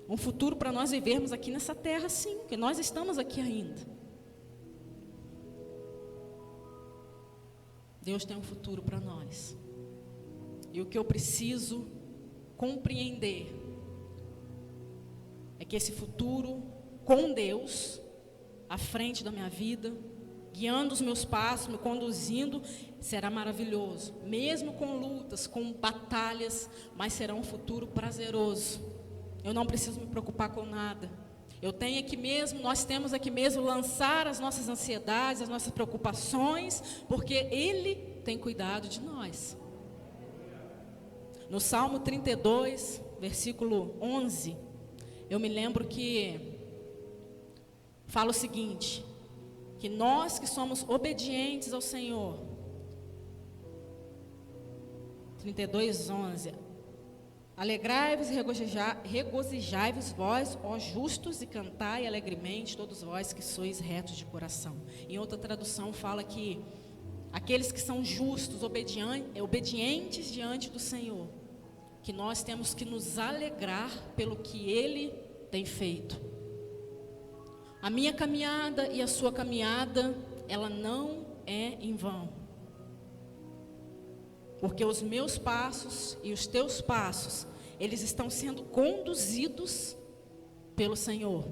Speaker 2: Um futuro para nós vivermos aqui nessa terra, sim, porque nós estamos aqui ainda. Deus tem um futuro para nós. E o que eu preciso compreender é que esse futuro com Deus à frente da minha vida, guiando os meus passos, me conduzindo, será maravilhoso, mesmo com lutas, com batalhas, mas será um futuro prazeroso. Eu não preciso me preocupar com nada. Nós temos aqui mesmo lançar as nossas ansiedades, as nossas preocupações, porque Ele tem cuidado de nós. No Salmo 32, versículo 11, eu me lembro que fala o seguinte, que nós que somos obedientes ao Senhor, 32, 11, alegrai-vos e regozijai-vos vós, ó justos, e cantai alegremente todos vós que sois retos de coração. Em outra tradução fala que aqueles que são justos, obedientes diante do Senhor, que nós temos que nos alegrar pelo que Ele tem feito. A minha caminhada e a sua caminhada, ela não é em vão. Porque os meus passos e os teus passos, eles estão sendo conduzidos pelo Senhor.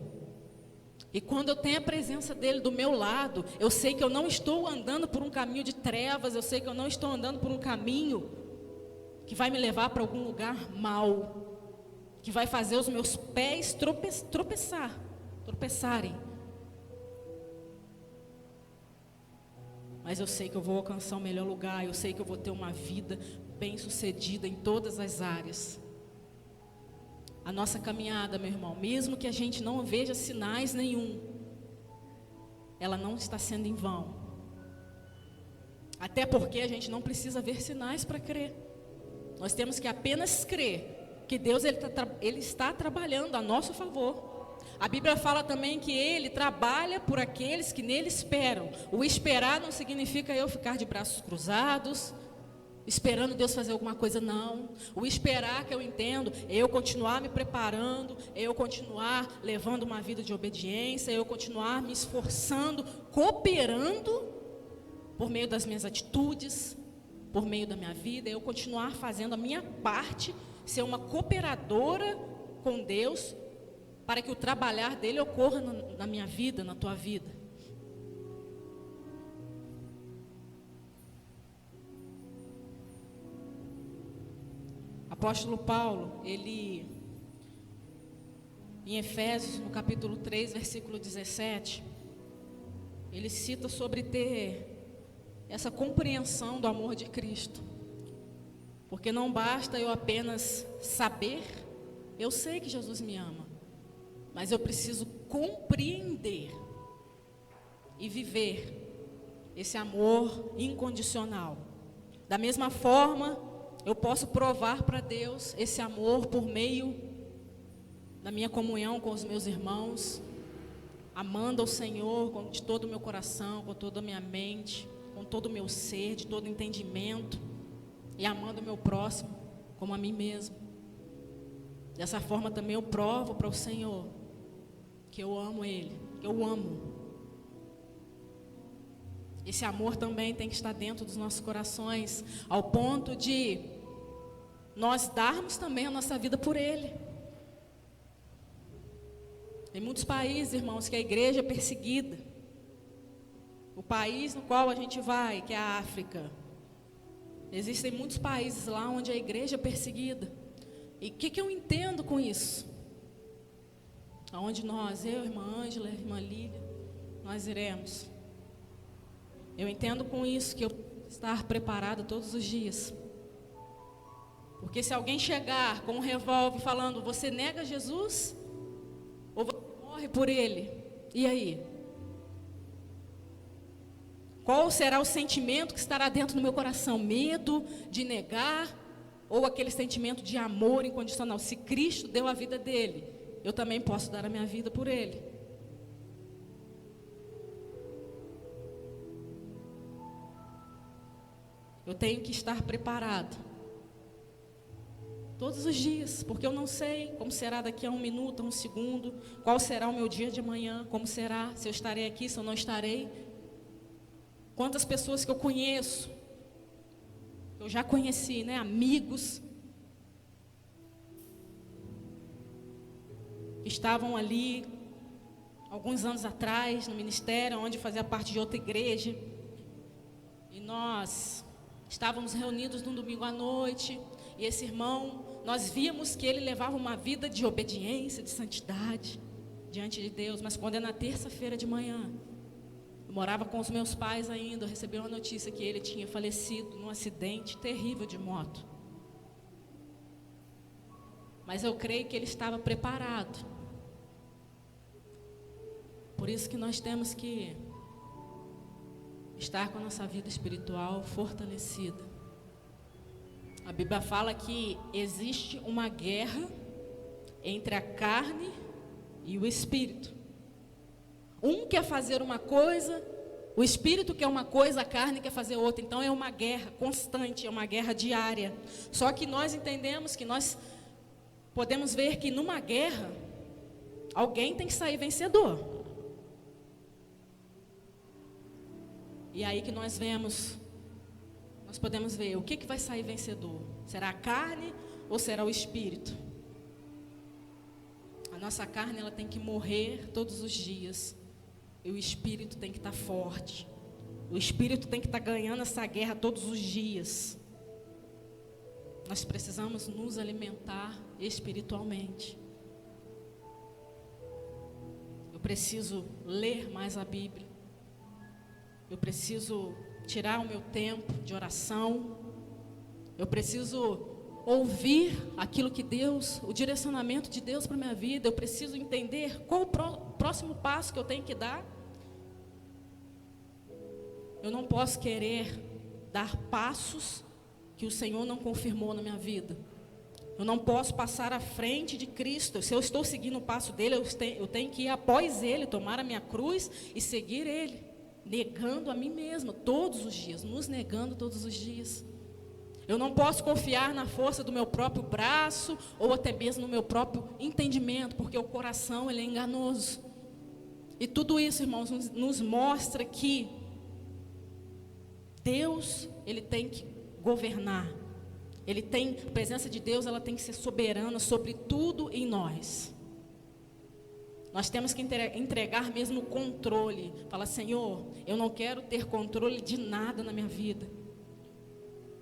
Speaker 2: E quando eu tenho a presença dEle do meu lado, eu sei que eu não estou andando por um caminho de trevas, eu sei que eu não estou andando por um caminho que vai me levar para algum lugar mau, que vai fazer os meus pés tropeçarem. Mas eu sei que eu vou alcançar o melhor lugar, eu sei que eu vou ter uma vida bem-sucedida em todas as áreas. A nossa caminhada, meu irmão, mesmo que a gente não veja sinais nenhum, ela não está sendo em vão. Até porque a gente não precisa ver sinais para crer. Nós temos que apenas crer que Deus ele está trabalhando a nosso favor. A Bíblia fala também que Ele trabalha por aqueles que nele esperam. O esperar não significa eu ficar de braços cruzados, esperando Deus fazer alguma coisa, não. O esperar, que eu entendo, é eu continuar me preparando, é eu continuar levando uma vida de obediência, é eu continuar me esforçando, cooperando por meio das minhas atitudes, por meio da minha vida, é eu continuar fazendo a minha parte, ser uma cooperadora com Deus, para que o trabalhar dele ocorra na minha vida, na tua vida. Apóstolo Paulo, ele, em Efésios, no capítulo 3, versículo 17, ele cita sobre ter essa compreensão do amor de Cristo. Porque não basta eu apenas saber, eu sei que Jesus me ama, mas eu preciso compreender e viver esse amor incondicional. Da mesma forma, eu posso provar para Deus esse amor por meio da minha comunhão com os meus irmãos, amando ao Senhor de todo o meu coração, com toda a minha mente, com todo o meu ser, de todo o entendimento, e amando o meu próximo como a mim mesmo. Dessa forma também eu provo para o Senhor que eu amo Ele, que eu amo. Esse amor também tem que estar dentro dos nossos corações, ao ponto de nós darmos também a nossa vida por Ele. Em muitos países, irmãos, que a igreja é perseguida. O país no qual a gente vai, que é a África, existem muitos países lá onde a igreja é perseguida. E o que eu entendo com isso? Aonde nós, eu, irmã Ângela, irmã Lília, nós iremos. Eu entendo com isso que eu preciso estar preparada todos os dias. Porque se alguém chegar com um revólver falando, você nega Jesus? Ou você morre por Ele? E aí? Qual será o sentimento que estará dentro do meu coração? Medo de negar? Ou aquele sentimento de amor incondicional? Se Cristo deu a vida dele, eu também posso dar a minha vida por Ele. Eu tenho que estar preparado todos os dias, porque eu não sei como será daqui a 1 minuto, a 1 segundo, qual será o meu dia de amanhã, como será, se eu estarei aqui, se eu não estarei. Quantas pessoas que eu conheço, eu já conheci, né, amigos, que estavam ali, alguns anos atrás, no ministério, onde fazia parte de outra igreja, e nós estávamos reunidos num domingo à noite, e esse irmão, nós víamos que ele levava uma vida de obediência, de santidade, diante de Deus, mas quando é na terça-feira de manhã, eu morava com os meus pais ainda, eu recebi uma notícia que ele tinha falecido num acidente terrível de moto. Mas eu creio que ele estava preparado. Por isso que nós temos que estar com a nossa vida espiritual fortalecida. A Bíblia fala que existe uma guerra entre a carne e o espírito. Um quer fazer uma coisa, o espírito quer uma coisa, a carne quer fazer outra. Então é uma guerra constante, é uma guerra diária. Só que nós entendemos que nós podemos ver que numa guerra, alguém tem que sair vencedor. E aí que nós vemos, nós podemos ver o que vai sair vencedor. Será a carne ou será o espírito? A nossa carne, ela tem que morrer todos os dias. E o espírito tem que estar forte. O espírito tem que estar ganhando essa guerra todos os dias. Nós precisamos nos alimentar espiritualmente. Eu preciso ler mais a Bíblia. Eu preciso tirar o meu tempo de oração. Eu preciso ouvir aquilo que Deus, o direcionamento de Deus para a minha vida. Eu preciso entender qual o próximo passo que eu tenho que dar. Eu não posso querer dar passos que o Senhor não confirmou na minha vida. Eu não posso passar à frente de Cristo. Se eu estou seguindo o passo dele, eu tenho que ir após ele, tomar a minha cruz e seguir ele, negando a mim mesma todos os dias, nos negando todos os dias. Eu não posso confiar na força do meu próprio braço ou até mesmo no meu próprio entendimento, porque o coração, ele é enganoso. E tudo isso, irmãos, nos mostra que Deus, ele tem que governar. A presença de Deus, ela tem que ser soberana sobre tudo em nós. Nós temos que entregar mesmo o controle. Falar, Senhor, eu não quero ter controle de nada na minha vida.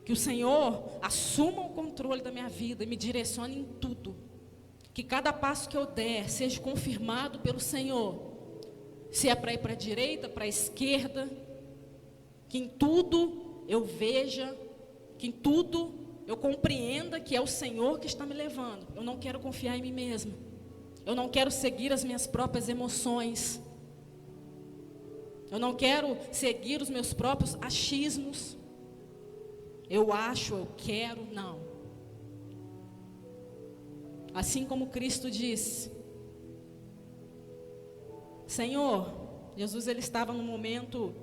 Speaker 2: Que o Senhor assuma o controle da minha vida e me direcione em tudo. Que cada passo que eu der seja confirmado pelo Senhor. Se é para ir para a direita, para a esquerda. Que em tudo eu veja, que em tudo eu compreenda que é o Senhor que está me levando. Eu não quero confiar em mim mesma. Eu não quero seguir as minhas próprias emoções. Eu não quero seguir os meus próprios achismos. Eu acho, eu quero, não. Assim como Cristo disse, Senhor, Jesus, ele estava num momento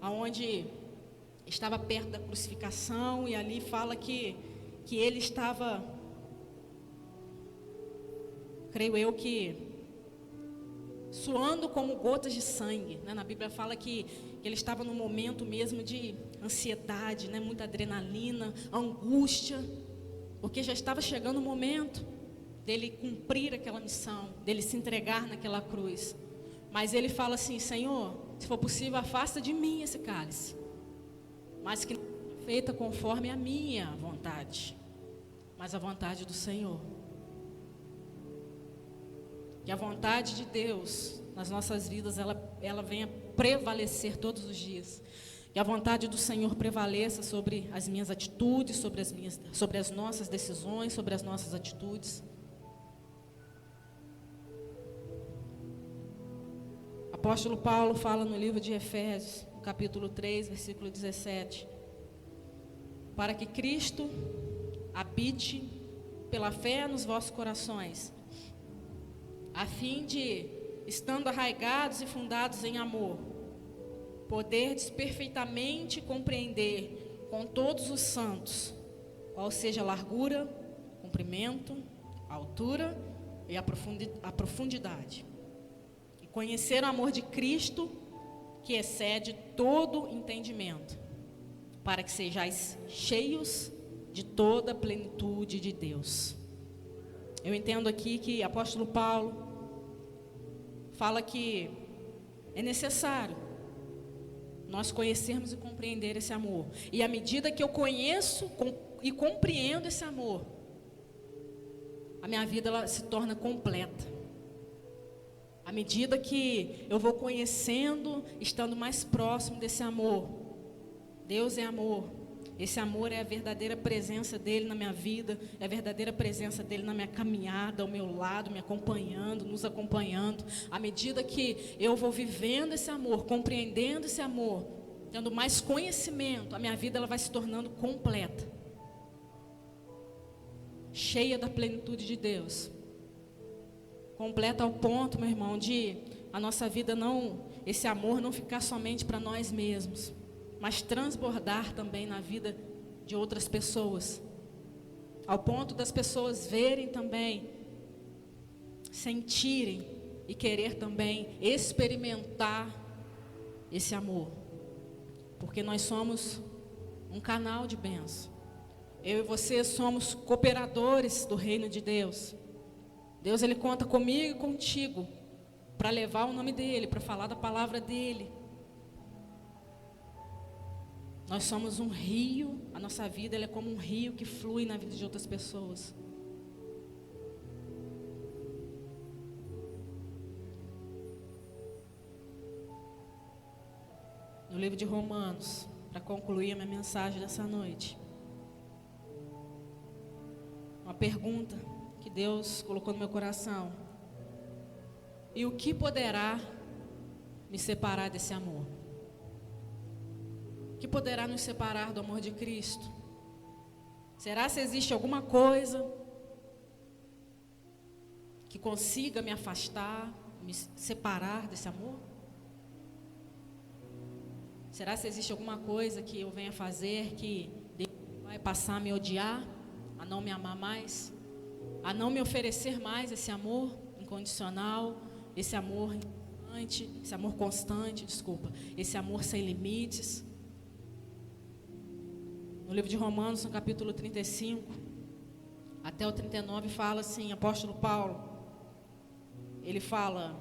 Speaker 2: onde estava perto da crucificação, e ali fala que ele estava, creio eu que, suando como gotas de sangue, né? Na Bíblia fala que ele estava num momento mesmo de ansiedade, né? Muita adrenalina, angústia, porque já estava chegando o momento dele cumprir aquela missão, dele se entregar naquela cruz. Mas ele fala assim: Senhor, se for possível, afasta de mim esse cálice, mas que não seja feita conforme a minha vontade, mas a vontade do Senhor. Que a vontade de Deus nas nossas vidas, ela venha prevalecer todos os dias. Que a vontade do Senhor prevaleça sobre as minhas atitudes, sobre as nossas decisões, sobre as nossas atitudes. Apóstolo Paulo fala no livro de Efésios, no capítulo 3, versículo 17: para que Cristo habite pela fé nos vossos corações, a fim de, estando arraigados e fundados em amor, poderdes perfeitamente compreender com todos os santos qual seja a largura, comprimento, a altura e a profundidade, e conhecer o amor de Cristo, que excede todo entendimento, para que sejais cheios de toda a plenitude de Deus. Eu entendo aqui que o apóstolo Paulo fala que é necessário nós conhecermos e compreender esse amor. E à medida que eu conheço e compreendo esse amor, a minha vida ela se torna completa. À medida que eu vou conhecendo, estando mais próximo desse amor, Deus é amor. Esse amor é a verdadeira presença dele na minha vida, é a verdadeira presença dele na minha caminhada, ao meu lado, me acompanhando, nos acompanhando. À medida que eu vou vivendo esse amor, compreendendo esse amor, tendo mais conhecimento, a minha vida ela vai se tornando completa, cheia da plenitude de Deus. Completa ao ponto, meu irmão, de a nossa vida esse amor não ficar somente para nós mesmos, mas transbordar também na vida de outras pessoas, ao ponto das pessoas verem também, sentirem e querer também experimentar esse amor, porque nós somos um canal de bênção. Eu e você somos cooperadores do reino de Deus. Deus ele conta comigo e contigo para levar o nome dele, para falar da palavra dele. Nós somos um rio, a nossa vida ela é como um rio que flui na vida de outras pessoas. No livro de Romanos, para concluir a minha mensagem dessa noite, uma pergunta que Deus colocou no meu coração: e o que poderá me separar desse amor? O que poderá nos separar do amor de Cristo? Será se existe alguma coisa que consiga me afastar, me separar desse amor? Será se existe alguma coisa que eu venha fazer que Deus vai passar a me odiar, a não me amar mais, a não me oferecer mais esse amor incondicional, esse amor constante, esse amor sem limites? No livro de Romanos, no capítulo 35, até o 39, fala assim, apóstolo Paulo, ele fala: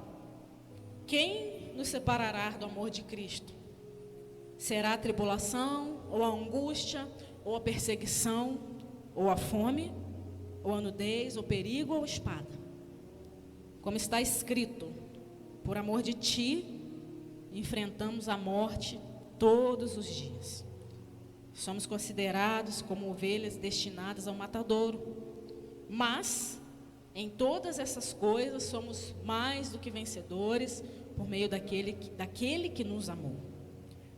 Speaker 2: quem nos separará do amor de Cristo? Será a tribulação, ou a angústia, ou a perseguição, ou a fome, ou a nudez, ou perigo, ou espada? Como está escrito: por amor de ti, enfrentamos a morte todos os dias. Somos considerados como ovelhas destinadas ao matadouro. Mas, em todas essas coisas, somos mais do que vencedores por meio daquele que nos amou.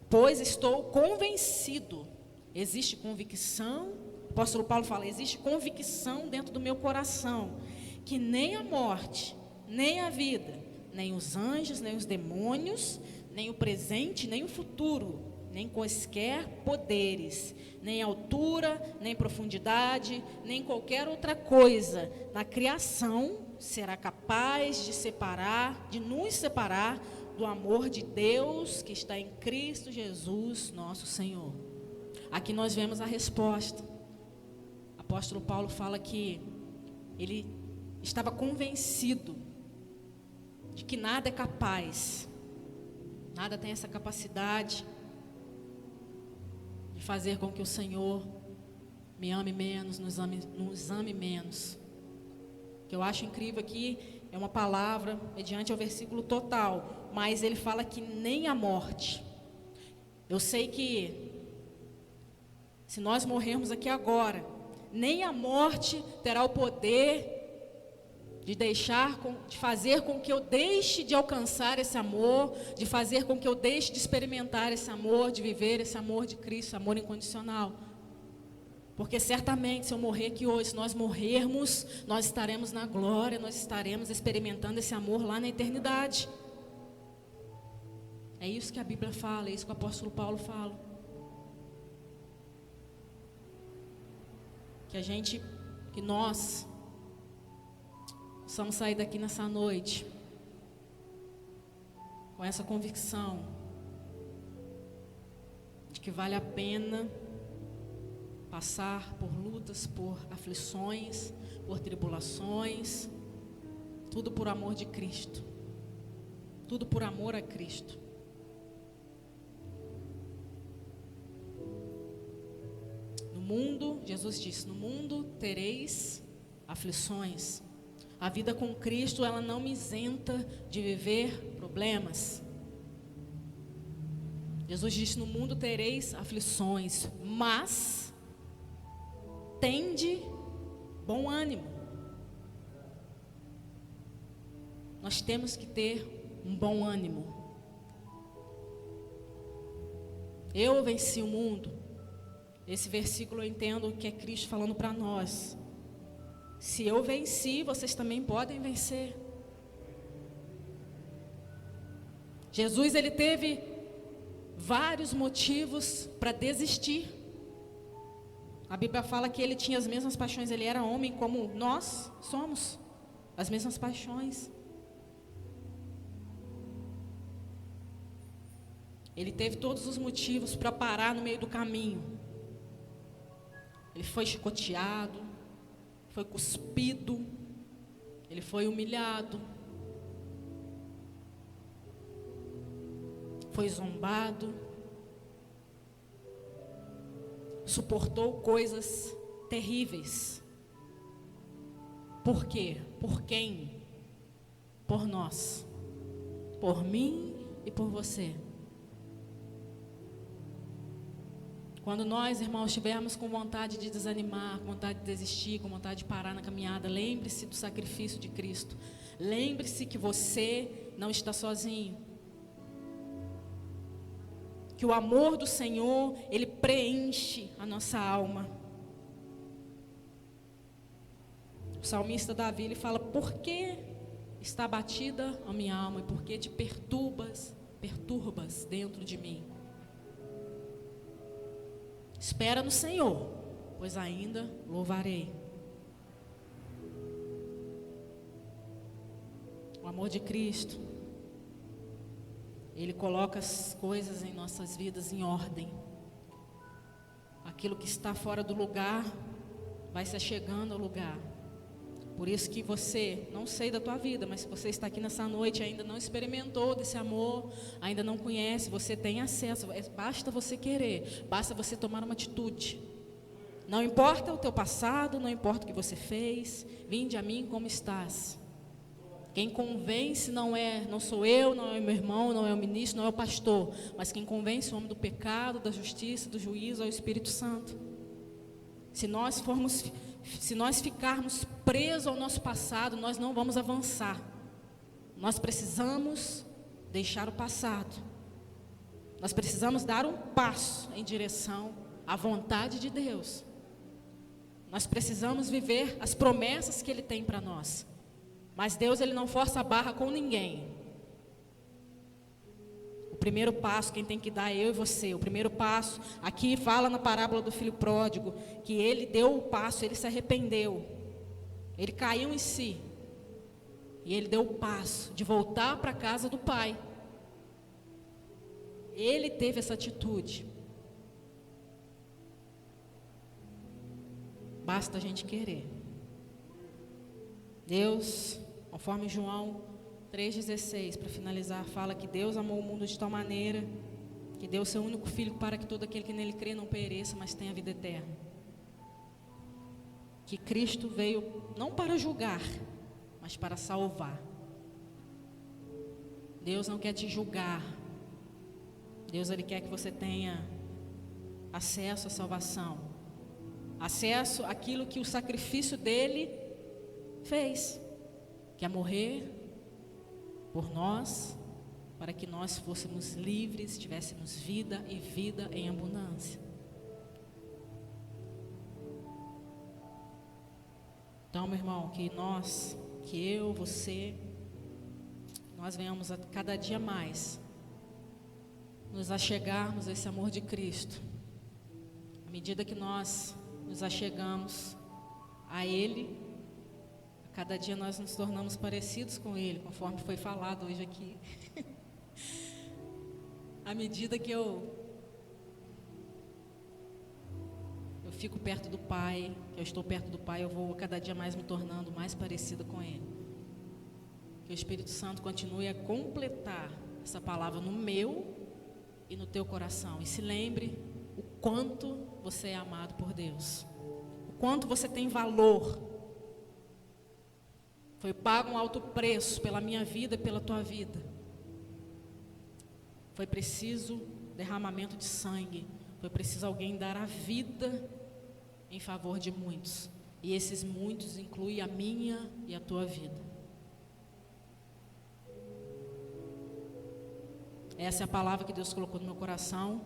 Speaker 2: Pois estou convencido, existe convicção, o apóstolo Paulo fala, existe convicção dentro do meu coração, que nem a morte, nem a vida, nem os anjos, nem os demônios, nem o presente, nem o futuro, nem quaisquer poderes, nem altura, nem profundidade, nem qualquer outra coisa na criação será capaz de nos separar do amor de Deus que está em Cristo Jesus, nosso Senhor. aqui nós vemos a resposta. O apóstolo Paulo fala que ele estava convencido de que nada é capaz, nada tem essa capacidade de fazer com que o Senhor me ame menos, nos ame menos. O que eu acho incrível aqui é uma palavra mediante ao versículo total, mas ele fala que nem a morte. Eu sei que se nós morrermos aqui agora, nem a morte terá o poder de fazer com que eu deixe de alcançar esse amor, de fazer com que eu deixe de experimentar esse amor, de viver esse amor de Cristo, amor incondicional. Porque certamente se eu morrer aqui hoje, se nós morrermos, nós estaremos na glória, nós estaremos experimentando esse amor lá na eternidade. É isso que a Bíblia fala, é isso que o apóstolo Paulo fala. Que nós possamos sair daqui nessa noite com essa convicção de que vale a pena passar por lutas, por aflições, por tribulações, tudo por amor de Cristo, tudo por amor a Cristo. No mundo, Jesus disse, no mundo tereis aflições. A vida com Cristo, ela não me isenta de viver problemas. Jesus disse, no mundo tereis aflições, mas tende bom ânimo. Nós temos que ter um bom ânimo. Eu venci o mundo. Esse versículo eu entendo que é Cristo falando para nós. Se eu venci, vocês também podem vencer. Jesus, ele teve vários motivos para desistir. A Bíblia fala que ele tinha as mesmas paixões, ele era homem como nós somos, as mesmas paixões. Ele teve todos os motivos para parar no meio do caminho. Ele foi chicoteado, foi cuspido, ele foi humilhado, foi zombado, suportou coisas terríveis. Por quê? Por quem? Por nós, por mim e por você. Quando nós, irmãos, estivermos com vontade de desanimar, com vontade de desistir, com vontade de parar na caminhada, lembre-se do sacrifício de Cristo. Lembre-se que você não está sozinho. Que o amor do Senhor, ele preenche a nossa alma. O salmista Davi, ele fala, por que está abatida a minha alma e por que te perturbas dentro de mim? Espera no Senhor, pois ainda louvarei. O amor de Cristo, ele coloca as coisas em nossas vidas em ordem. Aquilo que está fora do lugar vai se achegando ao lugar. Por isso que você, não sei da tua vida, mas se você está aqui nessa noite e ainda não experimentou desse amor, ainda não conhece, você tem acesso, basta você querer, basta você tomar uma atitude. Não importa o teu passado, não importa o que você fez, vinde a mim como estás. Quem convence não sou eu, não é o meu irmão, não é o ministro, não é o pastor, mas quem convence o homem do pecado, da justiça, do juízo é o Espírito Santo. Se nós ficarmos presos ao nosso passado, nós não vamos avançar. Nós precisamos deixar o passado. Nós precisamos dar um passo em direção à vontade de Deus. Nós precisamos viver as promessas que Ele tem para nós. Mas Deus, Ele não força a barra com ninguém. O primeiro passo quem tem que dar é eu e você. O primeiro passo, aqui fala na parábola do filho pródigo, que ele deu o passo, ele se arrependeu. Ele caiu em si. E ele deu o passo de voltar para a casa do pai. Ele teve essa atitude. basta a gente querer. Deus, conforme João 3,16, para finalizar, fala que Deus amou o mundo de tal maneira que deu o seu único filho para que todo aquele que nele crê não pereça, mas tenha vida eterna. Que Cristo veio não para julgar, mas para salvar. Deus não quer te julgar. Deus, Ele quer que você tenha acesso à salvação, acesso àquilo que o sacrifício dele fez, que é morrer por nós, para que nós fôssemos livres, tivéssemos vida e vida em abundância. Então, meu irmão, que eu, você, nós venhamos a cada dia mais nos achegarmos a esse amor de Cristo. À medida que nós nos achegamos a Ele, a cada dia nós nos tornamos parecidos com Ele, conforme foi falado hoje aqui. À medida que eu fico perto do Pai, que eu estou perto do Pai, eu vou cada dia mais me tornando mais parecida com Ele. Que o Espírito Santo continue a completar essa palavra no meu e no teu coração. E se lembre o quanto você é amado por Deus, o quanto você tem valor. Foi pago um alto preço pela minha vida e pela tua vida. Foi preciso derramamento de sangue. Foi preciso alguém dar a vida em favor de muitos. E esses muitos incluem a minha e a tua vida. Essa é a palavra que Deus colocou no meu coração.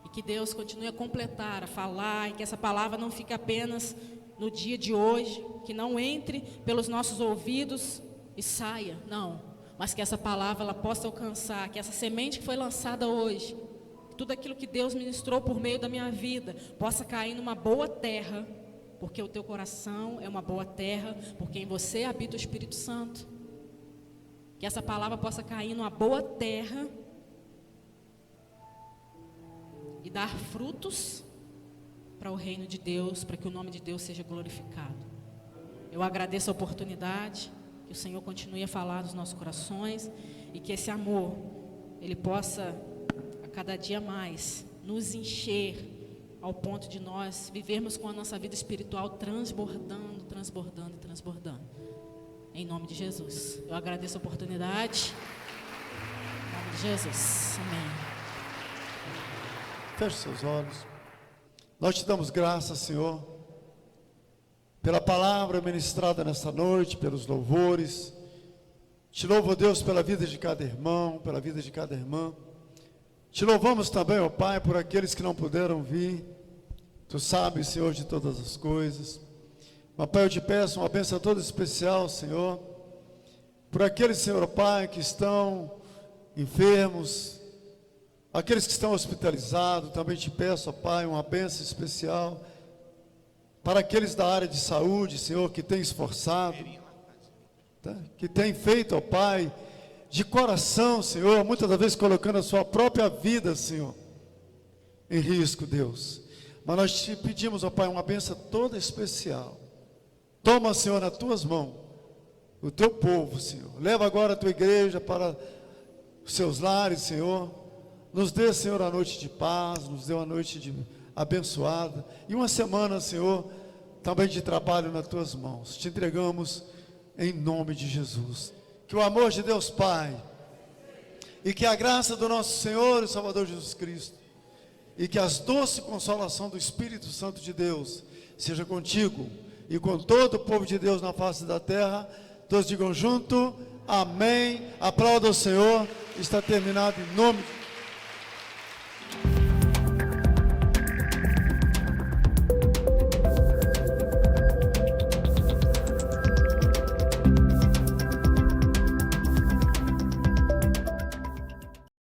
Speaker 2: E que Deus continue a completar, a falar, e que essa palavra não fique apenas no dia de hoje, que não entre pelos nossos ouvidos e saia, não. Mas que essa palavra ela possa alcançar, que essa semente que foi lançada hoje, tudo aquilo que Deus ministrou por meio da minha vida, possa cair numa boa terra, porque o teu coração é uma boa terra, porque em você habita o Espírito Santo. Que essa palavra possa cair numa boa terra e dar frutos para o reino de Deus, para que o nome de Deus seja glorificado. Eu agradeço a oportunidade, que o Senhor continue a falar nos nossos corações e que esse amor, ele possa a cada dia mais nos encher ao ponto de nós vivermos com a nossa vida espiritual transbordando, transbordando e transbordando. Em nome de Jesus. Eu agradeço a oportunidade. Em nome de Jesus. Amém.
Speaker 1: Feche seus olhos. Nós te damos graças, Senhor, pela palavra ministrada nessa noite, pelos louvores. Te louvo, Deus, pela vida de cada irmão, pela vida de cada irmã. Te louvamos também, ó Pai, por aqueles que não puderam vir. Tu sabes, Senhor, de todas as coisas. Mas, Pai, eu te peço uma bênção toda especial, Senhor, por aqueles, Senhor, Pai, que estão enfermos, aqueles que estão hospitalizados. Também te peço, ó Pai, uma bênção especial para aqueles da área de saúde, Senhor, que têm esforçado, tá? Que têm feito, ó Pai, de coração, Senhor, muitas das vezes colocando a sua própria vida, Senhor, em risco, Deus. Mas nós te pedimos, ó Pai, uma bênção toda especial. Toma, Senhor, nas tuas mãos o teu povo, Senhor. Leva agora a tua igreja para os seus lares, Senhor. Nos dê, Senhor, a noite de paz, nos dê uma noite abençoada. E uma semana, Senhor, também de trabalho nas tuas mãos. Te entregamos em nome de Jesus. Que o amor de Deus Pai, e que a graça do nosso Senhor e Salvador Jesus Cristo, e que as doces consolação do Espírito Santo de Deus seja contigo e com todo o povo de Deus na face da terra. Todos digam junto, amém. Aplauda o Senhor. Está terminado em nome de